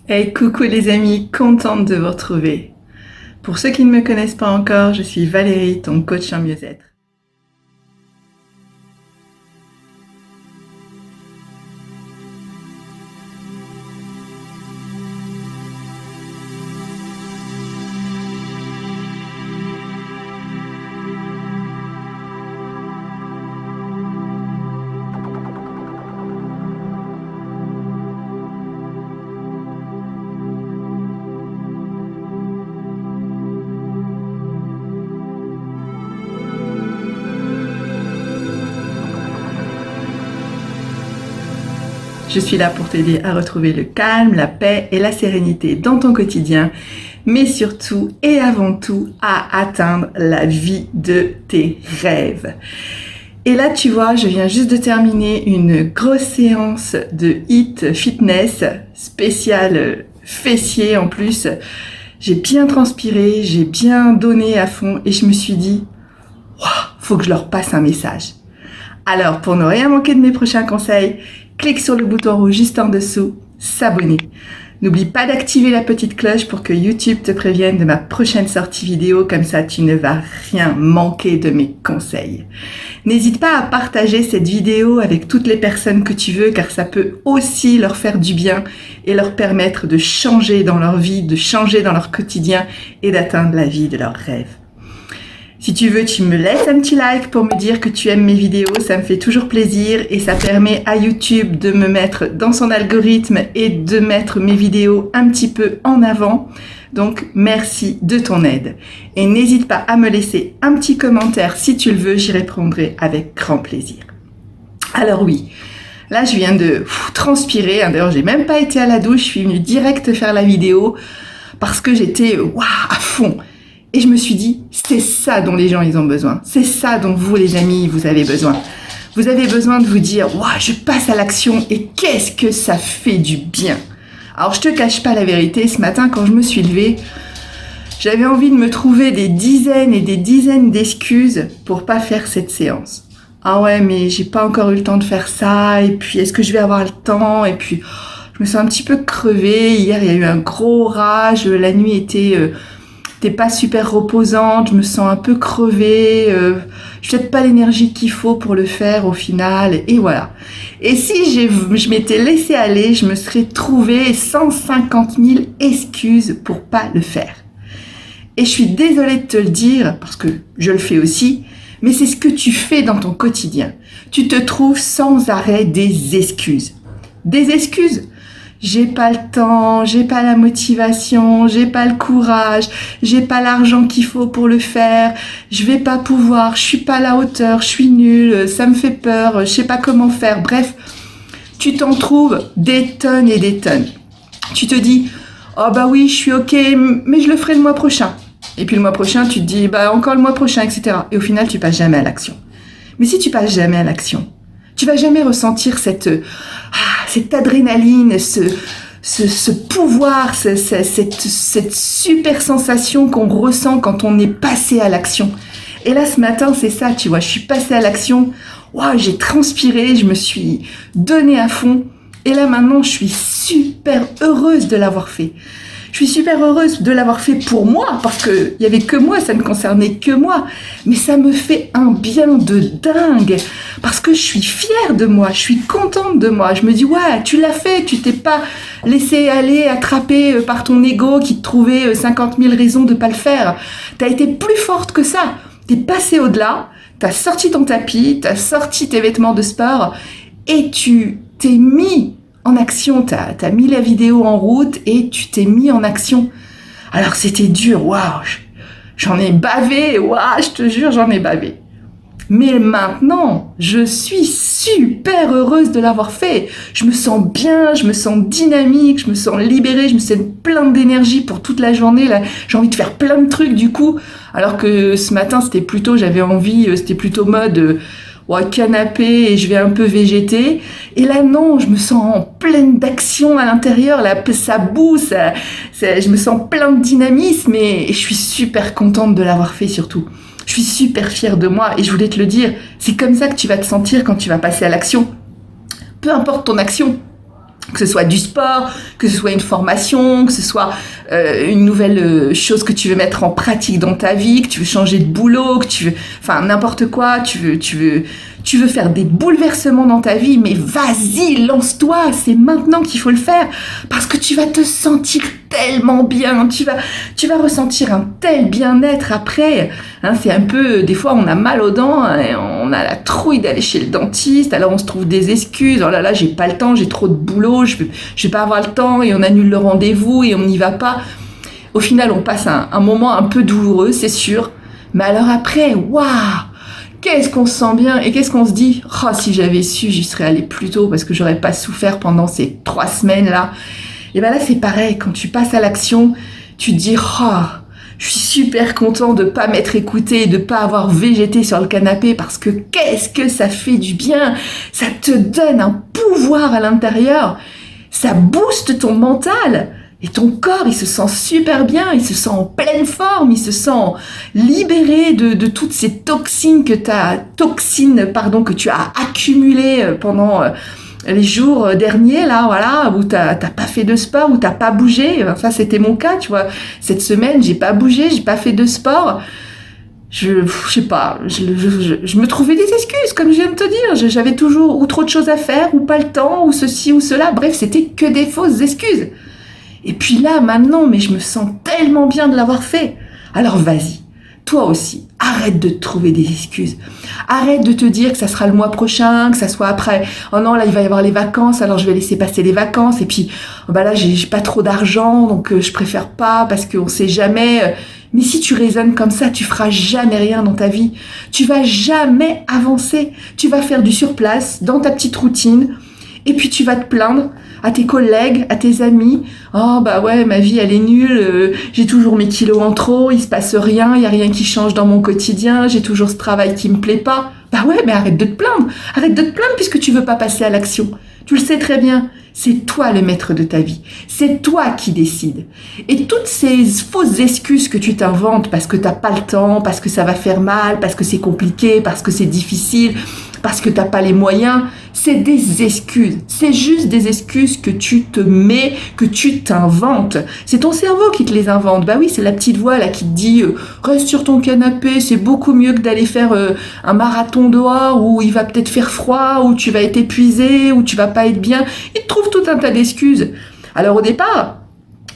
Hey, coucou les amis, contente de vous retrouver. Pour ceux qui ne me connaissent pas encore, je suis Valérie, ton coach en mieux-être. Je suis là pour t'aider à retrouver le calme, la paix et la sérénité dans ton quotidien, mais surtout et avant tout à atteindre la vie de tes rêves. Et là, tu vois, je viens juste de terminer une grosse séance de HIIT fitness spéciale fessier en plus. J'ai bien transpiré, j'ai bien donné à fond et je me suis dit, waouh, faut que je leur passe un message. Alors, pour ne rien manquer de mes prochains conseils, clique sur le bouton rouge juste en dessous, s'abonner. N'oublie pas d'activer la petite cloche pour que YouTube te prévienne de ma prochaine sortie vidéo, comme ça tu ne vas rien manquer de mes conseils. N'hésite pas à partager cette vidéo avec toutes les personnes que tu veux, car ça peut aussi leur faire du bien et leur permettre de changer dans leur vie, de changer dans leur quotidien et d'atteindre la vie de leurs rêves. Si tu veux, tu me laisses un petit like pour me dire que tu aimes mes vidéos, ça me fait toujours plaisir et ça permet à YouTube de me mettre dans son algorithme et de mettre mes vidéos un petit peu en avant. Donc, merci de ton aide. Et n'hésite pas à me laisser un petit commentaire si tu le veux, j'y répondrai avec grand plaisir. Alors oui, là je viens de transpirer, d'ailleurs j'ai même pas été à la douche, je suis venue direct faire la vidéo parce que j'étais à fond. Et je me suis dit, c'est ça dont les gens ils ont besoin. C'est ça dont vous les amis, vous avez besoin. Vous avez besoin de vous dire, je passe à l'action et qu'est-ce que ça fait du bien. Alors je te cache pas la vérité, ce matin quand je me suis levée, j'avais envie de me trouver des dizaines et des dizaines d'excuses pour pas faire cette séance. Ah ouais, mais j'ai pas encore eu le temps de faire ça, et puis est-ce que je vais avoir le temps, et puis je me sens un petit peu crevée. Hier il y a eu un gros orage, la nuit était pas super reposante, je me sens un peu crevée, je n'ai peut-être pas l'énergie qu'il faut pour le faire au final, et voilà. Et si je m'étais laissée aller, je me serais trouvé 150 000 excuses pour pas le faire. Et je suis désolée de te le dire, parce que je le fais aussi, mais c'est ce que tu fais dans ton quotidien. Tu te trouves sans arrêt des excuses. Des excuses. J'ai pas le temps, j'ai pas la motivation, j'ai pas le courage, j'ai pas l'argent qu'il faut pour le faire, je vais pas pouvoir, je suis pas à la hauteur, je suis nulle, ça me fait peur, je sais pas comment faire. Bref, tu t'en trouves des tonnes et des tonnes. Tu te dis, oh bah oui, je suis ok, mais je le ferai le mois prochain. Et puis le mois prochain, tu te dis, encore le mois prochain, etc. Et au final, tu passes jamais à l'action. Mais si tu passes jamais à l'action, tu vas jamais ressentir cette adrénaline, ce pouvoir, cette super sensation qu'on ressent quand on est passé à l'action. Et là, ce matin, c'est ça, tu vois, je suis passée à l'action, j'ai transpiré, je me suis donnée à fond. Et là, maintenant, je suis super heureuse de l'avoir fait. Je suis super heureuse de l'avoir fait pour moi, parce qu'il n'y avait que moi, ça ne concernait que moi. Mais ça me fait un bien de dingue, parce que je suis fière de moi, je suis contente de moi. Je me dis, tu l'as fait, tu t'es pas laissé aller, attraper par ton ego qui te trouvait 50 000 raisons de pas le faire. Tu as été plus forte que ça. Tu es passée au-delà, tu as sorti ton tapis, tu as sorti tes vêtements de sport, et tu t'es mis en action, t'as mis la vidéo en route et tu t'es mis en action. Alors c'était dur, j'en ai bavé, je te jure, j'en ai bavé. Mais maintenant, je suis super heureuse de l'avoir fait. Je me sens bien, je me sens dynamique, je me sens libérée, je me sens plein d'énergie pour toute la journée. Là, j'ai envie de faire plein de trucs du coup. Alors que ce matin, c'était plutôt mode canapé et je vais un peu végéter. Et là, non, je me sens en pleine d'action à l'intérieur. Là, ça boue, je me sens plein de dynamisme et je suis super contente de l'avoir fait surtout. Je suis super fière de moi et je voulais te le dire, c'est comme ça que tu vas te sentir quand tu vas passer à l'action. Peu importe ton action, Que ce soit du sport, que ce soit une formation, que ce soit une nouvelle chose que tu veux mettre en pratique dans ta vie, que tu veux changer de boulot, que tu veux, enfin n'importe quoi, tu veux faire des bouleversements dans ta vie, mais vas-y, lance-toi, c'est maintenant qu'il faut le faire, parce que tu vas te sentir tellement bien, tu vas ressentir un tel bien-être après, hein, c'est un peu, des fois on a mal aux dents, hein, on a la trouille d'aller chez le dentiste, alors on se trouve des excuses, oh là là, j'ai pas le temps, j'ai trop de boulot, je vais pas avoir le temps, et on annule le rendez-vous, et on n'y va pas. Au final, on passe un moment un peu douloureux, c'est sûr, mais alors après, waouh, qu'est-ce qu'on se sent bien et qu'est-ce qu'on se dit, oh, si j'avais su, j'y serais allé plus tôt parce que j'aurais pas souffert pendant ces 3 semaines là. Et ben là c'est pareil, quand tu passes à l'action, tu te dis, oh, je suis super content de pas m'être écouté, de pas avoir végété sur le canapé parce que qu'est-ce que ça fait du bien, ça te donne un pouvoir à l'intérieur, ça booste ton mental. Et ton corps, il se sent super bien, il se sent en pleine forme, il se sent libéré de toutes ces toxines que tu as accumulées pendant les jours derniers, là, voilà, où t'as pas fait de sport, où t'as pas bougé. Ça, c'était mon cas, tu vois. Cette semaine, j'ai pas bougé, j'ai pas fait de sport. Je sais pas, je me trouvais des excuses, comme je viens de te dire. J'avais toujours ou trop de choses à faire, ou pas le temps, ou ceci ou cela. Bref, c'était que des fausses excuses. Et puis là, maintenant, mais je me sens tellement bien de l'avoir fait. Alors vas-y, toi aussi, arrête de te trouver des excuses. Arrête de te dire que ça sera le mois prochain, que ça soit après. Oh non, là, il va y avoir les vacances, alors je vais laisser passer les vacances. Et puis, bah là, j'ai pas trop d'argent, donc je préfère pas parce qu'on sait jamais. Mais si tu raisonnes comme ça, tu feras jamais rien dans ta vie. Tu vas jamais avancer. Tu vas faire du surplace dans ta petite routine. Et puis tu vas te plaindre à tes collègues, à tes amis. Oh bah ouais, ma vie elle est nulle, j'ai toujours mes kilos en trop, il se passe rien, il y a rien qui change dans mon quotidien, j'ai toujours ce travail qui me plaît pas. Bah ouais, mais arrête de te plaindre. Arrête de te plaindre puisque tu veux pas passer à l'action. Tu le sais très bien, c'est toi le maître de ta vie. C'est toi qui décides. Et toutes ces fausses excuses que tu t'inventes parce que t'as pas le temps, parce que ça va faire mal, parce que c'est compliqué, parce que c'est difficile, parce que t'as pas les moyens, c'est des excuses. C'est juste des excuses que tu te mets, que tu t'inventes. C'est ton cerveau qui te les invente. Bah oui, c'est la petite voix là qui te dit reste sur ton canapé, c'est beaucoup mieux que d'aller faire un marathon dehors où il va peut-être faire froid, où tu vas être épuisé, où tu vas pas être bien. Il te trouve tout un tas d'excuses. Alors au départ,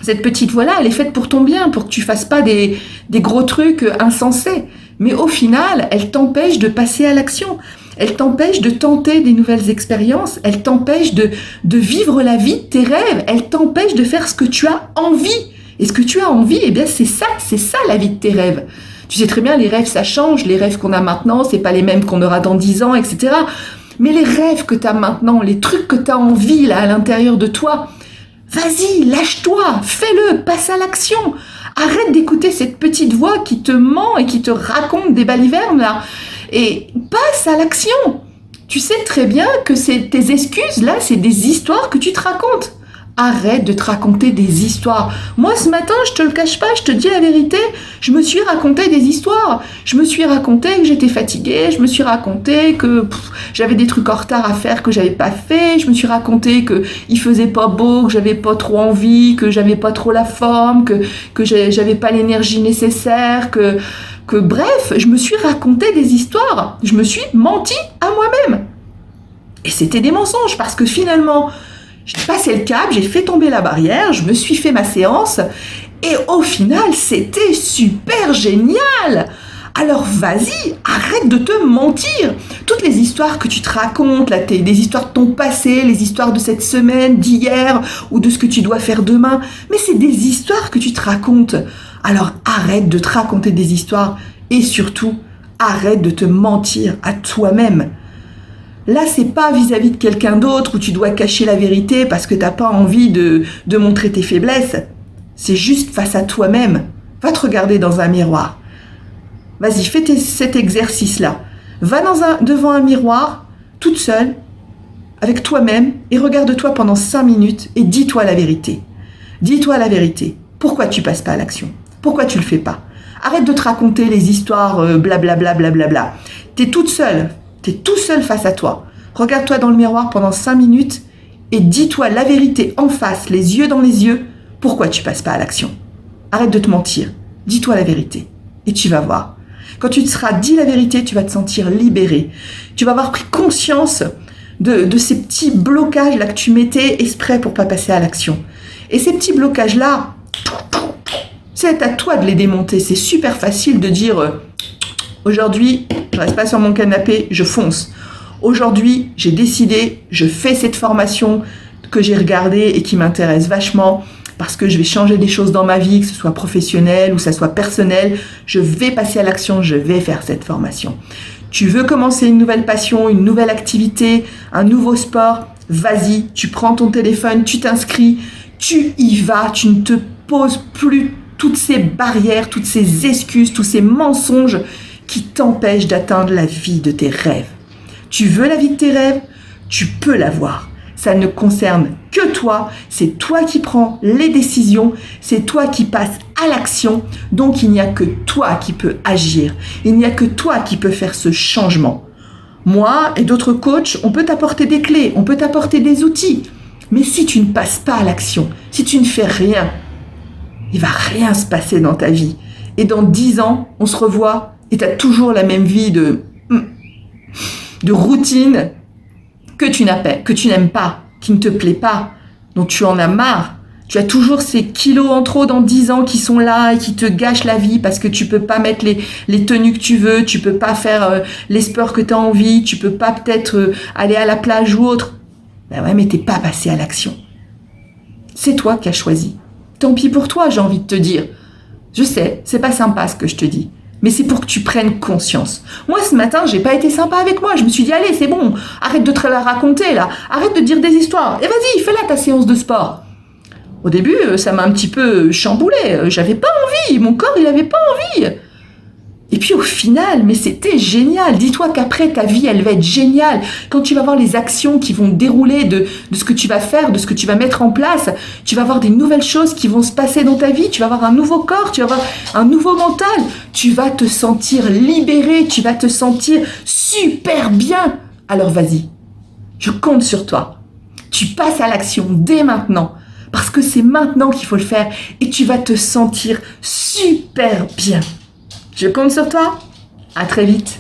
cette petite voix-là, elle est faite pour ton bien, pour que tu fasses pas des gros trucs insensés. Mais au final, elle t'empêche de passer à l'action. Elle t'empêche de tenter des nouvelles expériences. Elle t'empêche de vivre la vie de tes rêves. Elle t'empêche de faire ce que tu as envie. Et ce que tu as envie, eh bien, c'est ça la vie de tes rêves. Tu sais très bien, les rêves, ça change. Les rêves qu'on a maintenant, c'est pas les mêmes qu'on aura dans 10 ans, etc. Mais les rêves que tu as maintenant, les trucs que tu as envie, là, à l'intérieur de toi, vas-y, lâche-toi, fais-le, passe à l'action. Arrête d'écouter cette petite voix qui te ment et qui te raconte des balivernes, là. Et passe à l'action. Tu sais très bien que tes excuses, là, c'est des histoires que tu te racontes. Arrête de te raconter des histoires. Moi, ce matin, je te le cache pas, je te dis la vérité, je me suis raconté des histoires. Je me suis raconté que j'étais fatiguée, je me suis raconté que j'avais des trucs en retard à faire que j'avais pas fait, je me suis raconté que il faisait pas beau, que j'avais pas trop envie, que j'avais pas trop la forme, que j'avais pas l'énergie nécessaire, que bref, je me suis raconté des histoires. Je me suis menti à moi-même. Et c'était des mensonges parce que finalement, j'ai passé le cap, j'ai fait tomber la barrière, je me suis fait ma séance et au final, c'était super génial. Alors vas-y, arrête de te mentir. Toutes les histoires que tu te racontes, là, des histoires de ton passé, les histoires de cette semaine, d'hier ou de ce que tu dois faire demain, mais c'est des histoires que tu te racontes. Alors arrête de te raconter des histoires et surtout, arrête de te mentir à toi-même. Là, c'est pas vis-à-vis de quelqu'un d'autre où tu dois cacher la vérité parce que t'as pas envie de montrer tes faiblesses. C'est juste face à toi-même. Va te regarder dans un miroir. Vas-y, fais cet exercice-là. Va devant un miroir, toute seule, avec toi-même, et regarde-toi pendant 5 minutes et dis-toi la vérité. Dis-toi la vérité. Pourquoi tu passes pas à l'action ? Pourquoi tu le fais pas ? Arrête de te raconter les histoires blablabla, blablabla. T'es toute seule. T'es tout seul face à toi. Regarde-toi dans le miroir pendant 5 minutes et dis-toi la vérité en face, les yeux dans les yeux, pourquoi tu passes pas à l'action. Arrête de te mentir, dis-toi la vérité et tu vas voir. Quand tu te seras dit la vérité, tu vas te sentir libéré. Tu vas avoir pris conscience de ces petits blocages là que tu mettais exprès pour pas passer à l'action. Et ces petits blocages là, c'est à toi de les démonter. C'est super facile de dire aujourd'hui, je reste pas sur mon canapé, je fonce. Aujourd'hui, j'ai décidé, je fais cette formation que j'ai regardée et qui m'intéresse vachement parce que je vais changer des choses dans ma vie, que ce soit professionnel ou que ce soit personnel. Je vais passer à l'action, je vais faire cette formation. Tu veux commencer une nouvelle passion, une nouvelle activité, un nouveau sport, vas-y, tu prends ton téléphone, tu t'inscris, tu y vas, tu ne te poses plus toutes ces barrières, toutes ces excuses, tous ces mensonges qui t'empêchent d'atteindre la vie de tes rêves. Tu veux la vie de tes rêves, tu peux l'avoir. Ça ne concerne que toi, c'est toi qui prends les décisions, c'est toi qui passes à l'action, donc il n'y a que toi qui peux agir, il n'y a que toi qui peux faire ce changement. Moi et d'autres coachs, on peut t'apporter des clés, on peut t'apporter des outils, mais si tu ne passes pas à l'action, si tu ne fais rien, il va rien se passer dans ta vie. Et dans 10 ans, on se revoit et tu as toujours la même vie de routine que tu n'aimes pas, qui ne te plaît pas, dont tu en as marre. Tu as toujours ces kilos en trop dans 10 ans qui sont là et qui te gâchent la vie parce que tu peux pas mettre les tenues que tu veux, tu peux pas faire les sports que tu as envie, tu peux pas peut-être aller à la plage ou autre. Ben ouais, mais t'es pas passé à l'action. C'est toi qui as choisi. Tant pis pour toi, j'ai envie de te dire. Je sais, c'est pas sympa ce que je te dis. Mais c'est pour que tu prennes conscience. Moi, ce matin, j'ai pas été sympa avec moi. Je me suis dit, allez, c'est bon. Arrête de te la raconter, là. Arrête de dire des histoires. Et vas-y, fais-la ta séance de sport. Au début, ça m'a un petit peu chamboulé. J'avais pas envie. Mon corps, il avait pas envie. Et puis au final, mais c'était génial. Dis-toi qu'après, ta vie, elle va être géniale. Quand tu vas voir les actions qui vont dérouler de ce que tu vas faire, de ce que tu vas mettre en place, tu vas voir des nouvelles choses qui vont se passer dans ta vie. Tu vas avoir un nouveau corps, tu vas avoir un nouveau mental. Tu vas te sentir libéré, tu vas te sentir super bien. Alors vas-y, je compte sur toi. Tu passes à l'action dès maintenant. Parce que c'est maintenant qu'il faut le faire et tu vas te sentir super bien. Je compte sur toi. À très vite.